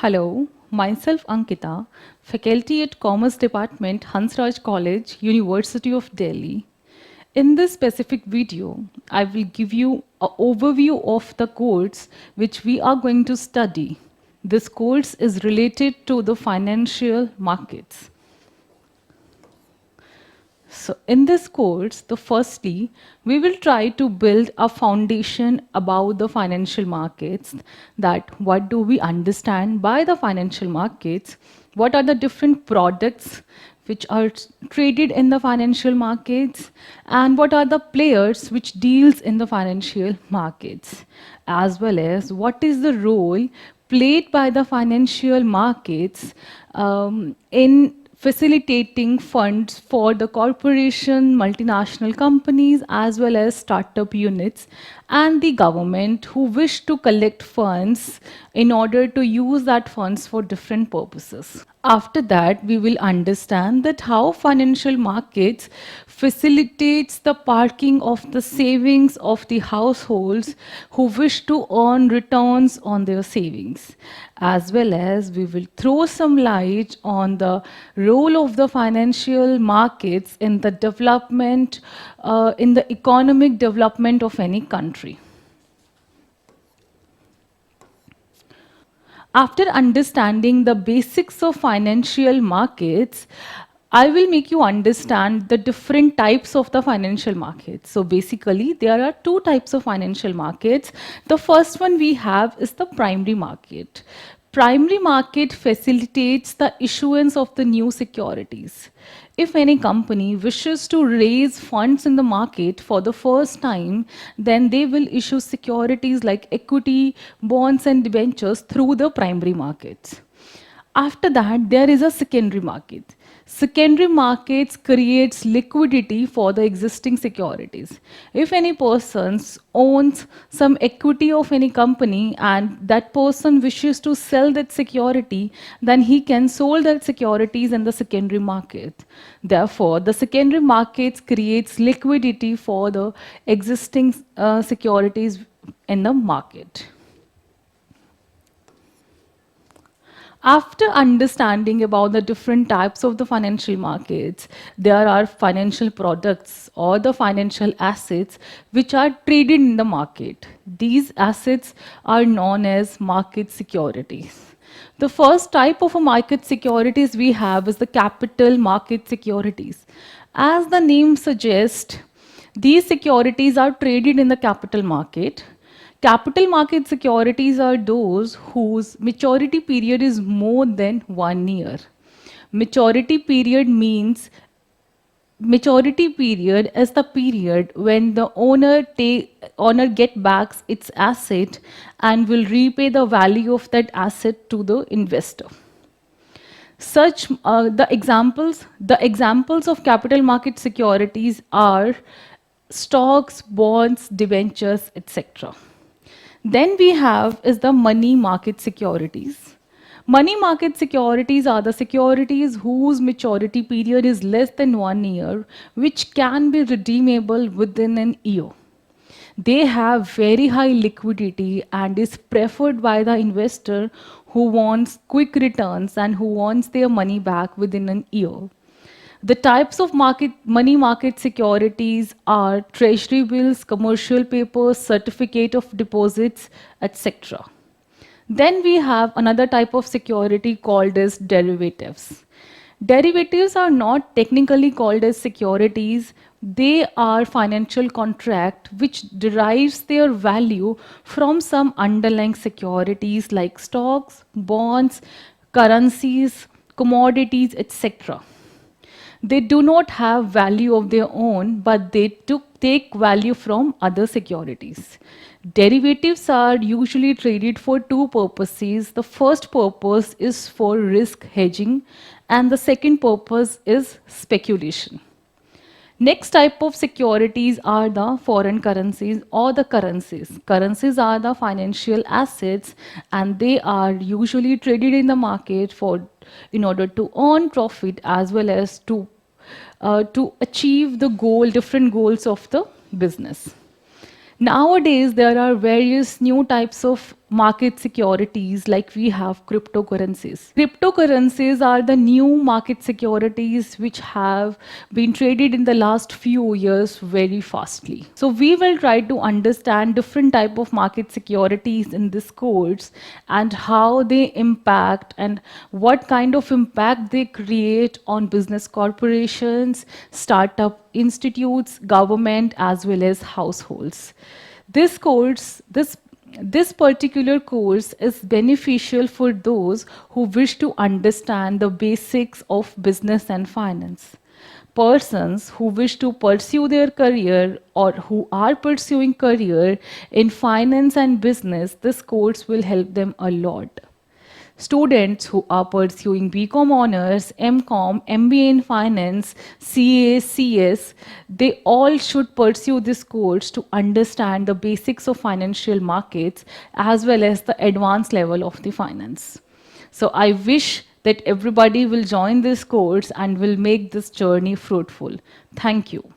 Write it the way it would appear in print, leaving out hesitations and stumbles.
Hello, myself Ankita, faculty at Commerce Department, Hansraj College, University of Delhi. In this specific video, I will give you an overview of the course which we are going to study. This course is related to the financial markets. So in this course, firstly, we will try to build a foundation about the financial markets, that what do we understand by the financial markets, what are the different products which are traded in the financial markets, and what are the players which deals in the financial markets, as well as what is the role played by the financial markets in facilitating funds for the corporation, multinational companies, as well as startup units, and the government who wish to collect funds in order to use that funds for different purposes. After that, we will understand that how financial markets facilitates the parking of the savings of the households who wish to earn returns on their savings, as well as we will throw some light on the role of the financial markets in the development, in the economic development of any country. After understanding the basics of financial markets, I will make you understand the different types of the financial markets. So basically, there are two types of financial markets. The first one we have is the primary market. Primary market facilitates the issuance of the new securities. If any company wishes to raise funds in the market for the first time, then they will issue securities like equity, bonds, and debentures through the primary markets. After that, there is a secondary market. Secondary markets creates liquidity for the existing securities. If any person owns some equity of any company and that person wishes to sell that security, then he can sell that securities in the secondary market. Therefore, the secondary markets creates liquidity for the existing securities in the market. After understanding about the different types of the financial markets, there are financial products or the financial assets which are traded in the market. These assets are known as market securities. The first type of a market securities we have is the capital market securities. As the name suggests, these securities are traded in the capital market. Capital market securities are those whose maturity period is more than 1 year. Maturity period means maturity period is the period when the owner get back its asset and will repay the value of that asset to the investor. Such the examples of capital market securities are stocks, bonds, debentures, etc. Then we have is the money market securities. Money market securities are the securities whose maturity period is less than 1 year, which can be redeemable within an year. They have very high liquidity and is preferred by the investor who wants quick returns and who wants their money back within an year. The types of money market securities are treasury bills, commercial papers, certificate of deposits, etc. Then we have another type of security called as derivatives. Derivatives are not technically called as securities. They are financial contract which derives their value from some underlying securities like stocks, bonds, currencies, commodities, etc. They do not have value of their own, but they take value from other securities. Derivatives are usually traded for two purposes. The first purpose is for risk hedging, and the second purpose is speculation. Next type of securities are the foreign currencies or the currencies. Currencies are the financial assets and they are usually traded in the market for in order to earn profit as well as to achieve the different goals of the business. Nowadays, there are various new types of market securities like we have cryptocurrencies. Cryptocurrencies are the new market securities which have been traded in the last few years very fastly. So we will try to understand different type of market securities in this course and how they impact and what kind of impact they create on business corporations, startup institutes, government as well as households. This particular course is beneficial for those who wish to understand the basics of business and finance. Persons who wish to pursue their career or who are pursuing career in finance and business, this course will help them a lot. Students who are pursuing BCom honors, MCom, MBA in finance, CA, CS, they all should pursue this course to understand the basics of financial markets as well as the advanced level of the finance. So I wish that everybody will join this course and will make this journey fruitful. Thank you.